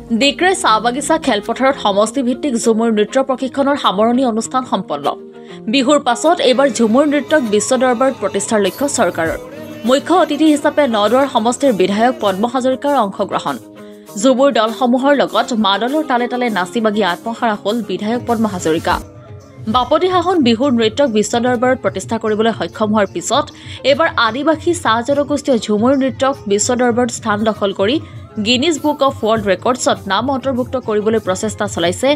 ডিক্ৰাই চাহ বাগিচা খেলপথাৰত সমষ্টিভিত্তিক ঝুমুৰ নৃত্য প্ৰশিক্ষণৰ সামৰণি অনুষ্ঠান সম্পন্ন। বিহুৰ পাছত এইবাৰ ঝুমুৰ নৃত্যক বিশ্ব দৰবাৰত প্ৰতিষ্ঠাৰ লক্ষ্য চৰকাৰৰ। মুখ্য অতিথি হিচাপে নদুৱাৰ সমষ্টিৰ বিধায়ক পদ্ম হাজৰিকাৰ অংশগ্ৰহণ। ঝুমুৰ দলসমূহৰ লগত মাদলৰ তালে তালে নাচি বাগি আত্মহাৰা হ'ল বিধায়ক পদ্ম হাজৰিকা। বাপতিসাহোন বিহুৰ নৃত্যক বিশ্ব দৰবাৰত প্ৰতিষ্ঠা কৰিবলৈ সক্ষম হোৱাৰ পিছত এইবাৰ আদিবাসী চাহ জনগোষ্ঠীয় ঝুমুৰ নৃত্যক বিশ্ব দৰবাৰত স্থান দখল কৰি গিনিজ বুক অফ ৱৰ্ল্ড ৰেকৰ্ডছত নাম অন্তৰ্ভুক্ত কৰিবলৈ প্ৰচেষ্টা চলাইছে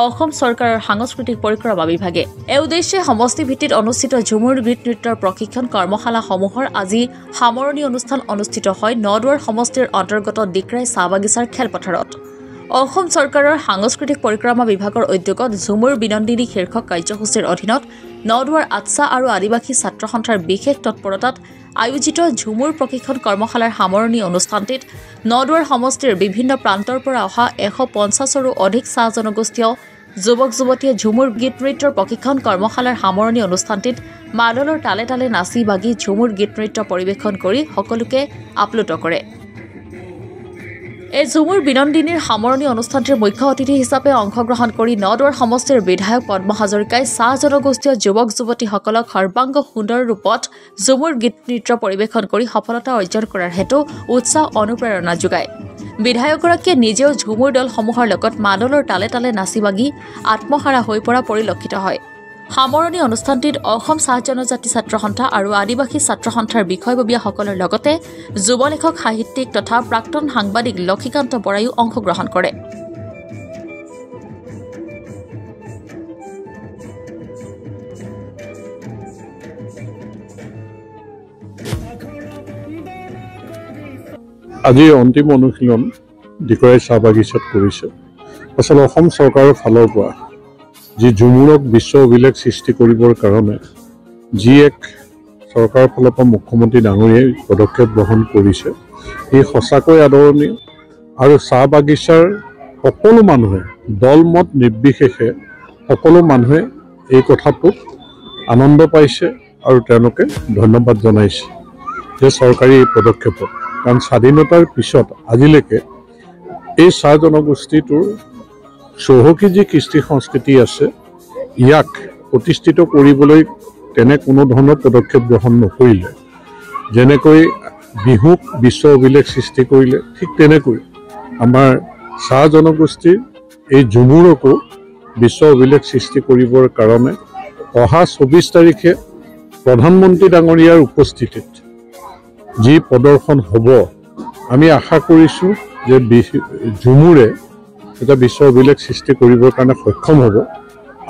অসম চৰকাৰৰ সাংস্কৃতিক পৰিক্ৰমা বিভাগে। এই উদ্দেশ্যে সমষ্টি ভিত্তিত অনুষ্ঠিত ঝুমুৰ গীত নৃত্যৰ প্ৰশিক্ষণ কৰ্মশালাসমূহৰ আজি সামৰণি অনুষ্ঠান অনুষ্ঠিত হয় নদুৱাৰ সমষ্টিৰ অন্তৰ্গত ডিক্ৰাই চাহ বাগিচাৰ খেলপথাৰত। অসম চৰকাৰৰ সাংস্কৃতিক পৰিক্ৰমা বিভাগৰ উদ্যোগত ঝুমুৰ বিনন্দিনী শীৰ্ষক কাৰ্যসূচীৰ অধীনত নদুৱাৰ আটছা আৰু আদিবাসী ছাত্ৰ সন্থাৰ বিশেষ তৎপৰতাত আয়োজিত ঝুমুৰ প্ৰশিক্ষণ কৰ্মশালাৰ সামৰণি অনুষ্ঠানটিত নদুৱাৰ সমষ্টিৰ বিভিন্ন প্ৰান্তৰ পৰা অহা 150ৰো অধিক চাহ জনগোষ্ঠীয় যুৱক যুৱতীয়ে ঝুমুৰ গীত নৃত্যৰ প্ৰশিক্ষণ কৰ্মশালাৰ সামৰণি অনুষ্ঠানটিত মাদলৰ তালে তালে নাচি বাগি ঝুমুৰ গীত নৃত্য পৰিৱেশন কৰি সকলোকে আপ্লুত কৰে। এই ঝুমুৰ বিনন্দিনীৰ সামৰণি অনুষ্ঠানটিৰ মুখ্য অতিথি হিচাপে অংশগ্ৰহণ কৰি নদুৱাৰ সমষ্টিৰ বিধায়ক পদ্ম হাজৰিকাই চাহ জনগোষ্ঠীয় যুৱক যুৱতীসকলক সৰ্বাংগ সুন্দৰ ৰূপত ঝুমুৰ গীত নৃত্য পৰিৱেশন কৰি সফলতা অৰ্জন কৰাৰ হেতু উৎসাহ অনুপ্ৰেৰণা যোগায়। বিধায়কগৰাকীয়ে নিজেও ঝুমুৰ দলসমূহৰ লগত মাদলৰ তালে তালে নাচি বাগি আত্মহাৰা হৈ পৰা পৰিলক্ষিত হয়। সামৰণি অনুষ্ঠানটিত অসম চাহ জনজাতি ছাত্ৰ সন্থা আৰু আদিবাসী ছাত্ৰ সন্থাৰ বিষয়ববীয়াসকলৰ লগতে যুৱ লেখক সাহিত্যিক তথা প্ৰাক্তন সাংবাদিক লক্ষীকান্ত বৰাইও অংশগ্ৰহণ কৰে। আজি অন্তিম অনুশীলন ডিক্ৰাই চাহ বাগিচাত কৰিছে। আচলতে অসম চৰকাৰৰ ফালৰ পৰা যি ঝুমুৰক বিশ্ব অভিলেখ সৃষ্টি কৰিবৰ কাৰণে যি এক চৰকাৰৰ ফালৰ পৰা মুখ্যমন্ত্ৰী ডাঙৰীয়াই পদক্ষেপ গ্ৰহণ কৰিছে ই সঁচাকৈ আদৰণীয়। আৰু চাহ বাগিচাৰ সকলো মানুহে দলমত নিৰ্বিশেষে সকলো মানুহে এই কথাটোত আনন্দ পাইছে আৰু তেওঁলোকে ধন্যবাদ জনাইছে যে চৰকাৰী এই পদক্ষেপত। কাৰণ স্বাধীনতাৰ পিছত আজিলৈকে এই চাহ জনগোষ্ঠীটোৰ চহকী যি কৃষ্টি সংস্কৃতি আছে ইয়াক প্ৰতিষ্ঠিত কৰিবলৈ তেনে কোনো ধৰণৰ পদক্ষেপ গ্ৰহণ নকৰিলে। যেনেকৈ বিহুক বিশ্ব অভিলেখ সৃষ্টি কৰিলে ঠিক তেনেকৈ আমাৰ চাহ জনগোষ্ঠীৰ এই ঝুমুৰকো বিশ্ব অভিলেখ সৃষ্টি কৰিবৰ কাৰণে অহা 24 তাৰিখে প্ৰধানমন্ত্ৰী ডাঙৰীয়াৰ উপস্থিতিত যি প্ৰদৰ্শন হ'ব আমি আশা কৰিছোঁ যে ঝুমুৰে এটা বিশ্ব অভিলেখ সৃষ্টি কৰিবৰ কাৰণে সক্ষম হ'ব।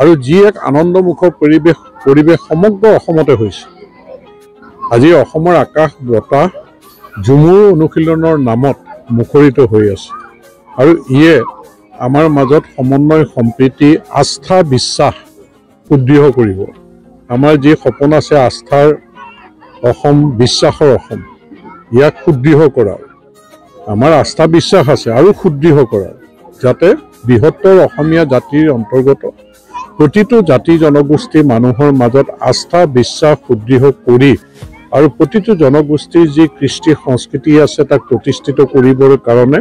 আৰু যি এক আনন্দমুখৰ পৰিৱেশ সমগ্ৰ অসমতে হৈছে। আজি অসমৰ আকাশ বতাহ ঝুমুৰ অনুশীলনৰ নামত মুখৰিত হৈ আছে আৰু ইয়ে আমাৰ মাজত সমন্বয় সম্প্ৰীতি আস্থা বিশ্বাস সুদৃঢ় কৰিব। আমাৰ যি সপোন আছে আস্থাৰ অসম বিশ্বাসৰ অসম ইয়াক সুদৃঢ় কৰাৰ আমাৰ আস্থা বিশ্বাস আছে আৰু সুদৃঢ় কৰাৰ যাতে বৃহত্তৰ অসমীয়া জাতিৰ অন্তৰ্গত প্ৰতিটো জাতি জনগোষ্ঠীৰ মানুহৰ মাজত আস্থা বিশ্বাস সুদৃঢ় কৰি আৰু প্ৰতিটো জনগোষ্ঠীৰ যি কৃষ্টি সংস্কৃতি আছে তাক প্ৰতিষ্ঠিত কৰিবৰ কাৰণে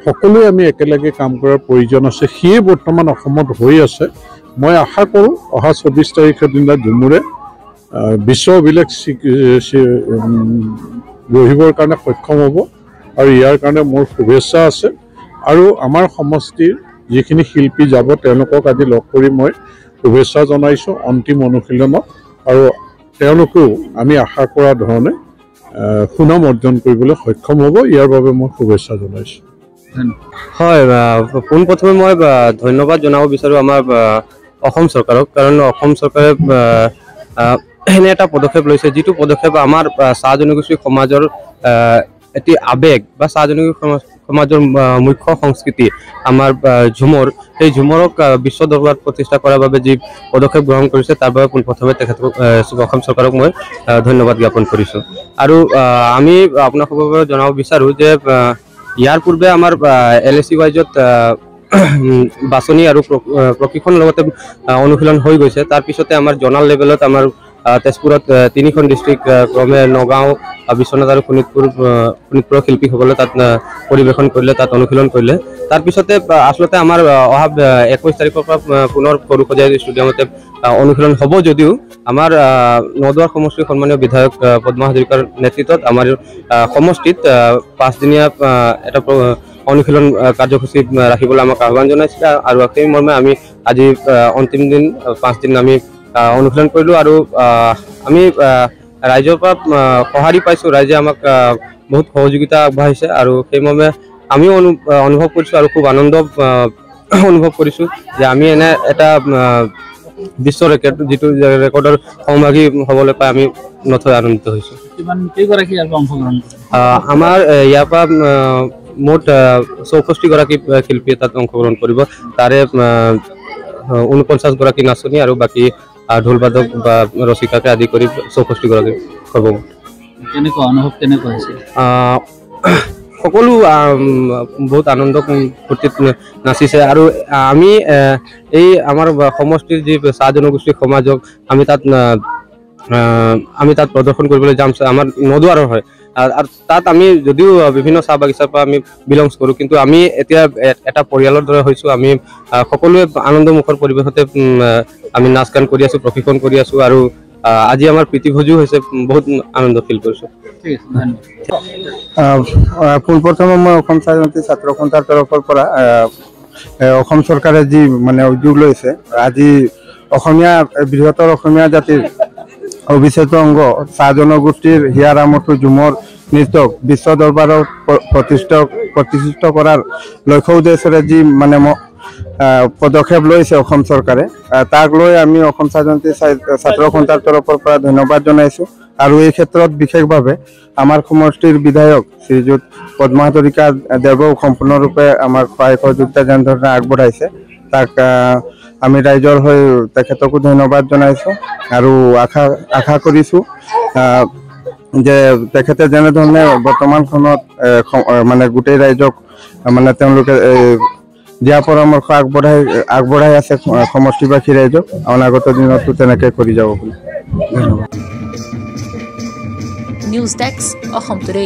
সকলোৱে আমি একেলগে কাম কৰাৰ প্ৰয়োজন আছে। সিয়ে বৰ্তমান অসমত হৈ আছে। মই আশা কৰোঁ অহা 24 তাৰিখৰ দিনা ঝুমুৰে বিশ্ব অভিলেখ গঢ়িবৰ কাৰণে সক্ষম হ'ব আৰু ইয়াৰ কাৰণে মোৰ শুভেচ্ছা আছে। আৰু আমাৰ সমষ্টিৰ যিখিনি শিল্পী যাব তেওঁলোকক আজি লগ কৰি মই শুভেচ্ছা জনাইছোঁ অন্তিম অনুশীলনত আৰু তেওঁলোকেও আমি আশা কৰা ধৰণে সুনাম অৰ্জন কৰিবলৈ সক্ষম হ'ব। ইয়াৰ বাবে মই শুভেচ্ছা জনাইছোঁ। হয়, পোনপ্ৰথমে মই ধন্যবাদ জনাব বিচাৰোঁ আমাৰ অসম চৰকাৰক। কাৰণ অসম চৰকাৰে এনে এটা পদক্ষেপ লৈছে যিটো পদক্ষেপ আমাৰ চাহ জনগোষ্ঠী সমাজৰ এটি আবেগ বা চাহ জনগোষ্ঠী সমাজৰ মুখ্য সংস্কৃতি আমাৰ ঝুমুৰ, সেই ঝুমুৰক বিশ্ব দৰবাৰত প্ৰতিষ্ঠা কৰাৰ বাবে যি পদক্ষেপ গ্ৰহণ কৰিছে তাৰ বাবে পোনপ্ৰথমে তেখেতক অসম চৰকাৰক মই ধন্যবাদ জ্ঞাপন কৰিছোঁ। আৰু আমি আপোনালোকক জনাব বিচাৰোঁ যে ইয়াৰ পূৰ্বে আমাৰ LAC ৱাইজত বাছনি আৰু প্ৰশিক্ষণৰ লগতে অনুশীলন হৈ গৈছে। তাৰপিছতে আমাৰ জনাল লেভেলত আমাৰ তেজপুৰত 3খন ডিষ্ট্ৰিক্ট ক্ৰমে নগাঁও বিশ্বনাথ আৰু শোণিতপুৰৰ শিল্পীসকলে তাত পৰিৱেশন কৰিলে, তাত অনুশীলন কৰিলে। তাৰপিছতে আচলতে আমাৰ অহা 21 তাৰিখৰ পৰা পুনৰ সৰুসজাই ষ্টেডিয়ামতে অনুশীলন হ'ব যদিও আমাৰ নদুৱাৰ সমষ্টিৰ সন্মানীয় বিধায়ক পদ্মা হাজৰিকাৰ নেতৃত্বত আমাৰ সমষ্টিত 5 দিনীয়া এটা অনুশীলন কাৰ্যসূচী ৰাখিবলৈ আমাক আহ্বান জনাইছিলে আৰু সেই মৰ্মে আমি আজি অন্তিম দিন 5 দিন আমি অনুশীলন কৰিলোঁ আৰু আমি ৰাইজৰ পৰা সঁহাৰি পাইছোঁ। ৰাইজে আমাক বহুত সহযোগিতা আগবঢ়াইছে আৰু সেইমৰ্মে আমিও অনুভৱ কৰিছোঁ আৰু খুব আনন্দ অনুভৱ কৰিছোঁ যে আমি এনে এটা বিশ্ব ৰেকৰ্ড যিটো ৰেকৰ্ডৰ সহভাগী হ'বলৈ পাই আমি নথৈ আনন্দিত হৈছোঁ। আমাৰ ইয়াৰ পৰা মুঠ 64 গৰাকী শিল্পীয়ে তাত অংশগ্ৰহণ কৰিব। তাৰে 49 গৰাকী নাচনী আৰু বাকী ঢোল বাদক বা ৰচিকাকে আদি কৰি 64 গৰাকী হ'ব। কেনেকুৱা অনুভৱ কেনেকুৱা হৈছে? সকলো বহুত আনন্দ ফূৰ্তিত নাচিছে আৰু আমি এই আমাৰ সমষ্টিৰ যি চাহ জনগোষ্ঠী সমাজক আমি তাত প্ৰদৰ্শন কৰিবলৈ যাম। আমাৰ নদুৱাৰৰ হয় আৰু তাত আমি যদিও বিভিন্ন চাহ বাগিচাৰ পৰা আমি বিলংছ কৰোঁ, কিন্তু আমি এতিয়া এটা পৰিয়ালৰ দৰে হৈছোঁ। আমি সকলোৱে আনন্দমুখৰ পৰিৱেশতে আমি নাচ গান কৰি আছোঁ, প্ৰশিক্ষণ কৰি আছোঁ আৰু আজি আমাৰ প্ৰীতিভোজো হৈছে। বহুত আনন্দ ফিল কৰিছোঁ। পোনপ্ৰথমে মই অসম স্বাধীনতা ছাত্ৰ সন্থাৰ তৰফৰ পৰা অসম চৰকাৰে যি মানে উদ্যোগ লৈছে, আজি বৃহত্তৰ অসমীয়া জাতিৰ অবিচ্ছেদ্য অংগ চাহ জনগোষ্ঠীৰ হিয়াৰ আমঠু ঝুমৰ নৃত্যক বিশ্ব দৰবাৰত প্ৰতিষ্ঠিত কৰাৰ লক্ষ্য উদ্দেশ্যেৰে যি মানে পদক্ষেপ লৈছে অসম চৰকাৰে, তাক লৈ আমি অসম স্বাধীনতা ছাত্ৰ সন্থাৰ তৰফৰ পৰা ধন্যবাদ জনাইছোঁ। আৰু এই ক্ষেত্ৰত বিশেষভাৱে আমাৰ সমষ্টিৰ বিধায়ক শ্ৰীযুত পদ্মা হাজৰিকা দেৱক সম্পূৰ্ণৰূপে আমাৰ সহায় সহযোগিতা যেনেধৰণে আগবঢ়াইছে, তাক আমি ৰাইজৰ হৈ তেখেতকো ধন্যবাদ জনাইছোঁ আৰু আশা কৰিছোঁ যে তেখেতে যেনেধৰণে বৰ্তমান সময়ত মানে গোটেই ৰাইজক মানে তেওঁলোকে দিয়া পৰামৰ্শ আগবঢ়াই আছে সমষ্টিবাসী ৰাইজক, অনাগত দিনতো তেনেকৈ কৰি যাব বুলি ধন্যবাদ। News desk Assam today.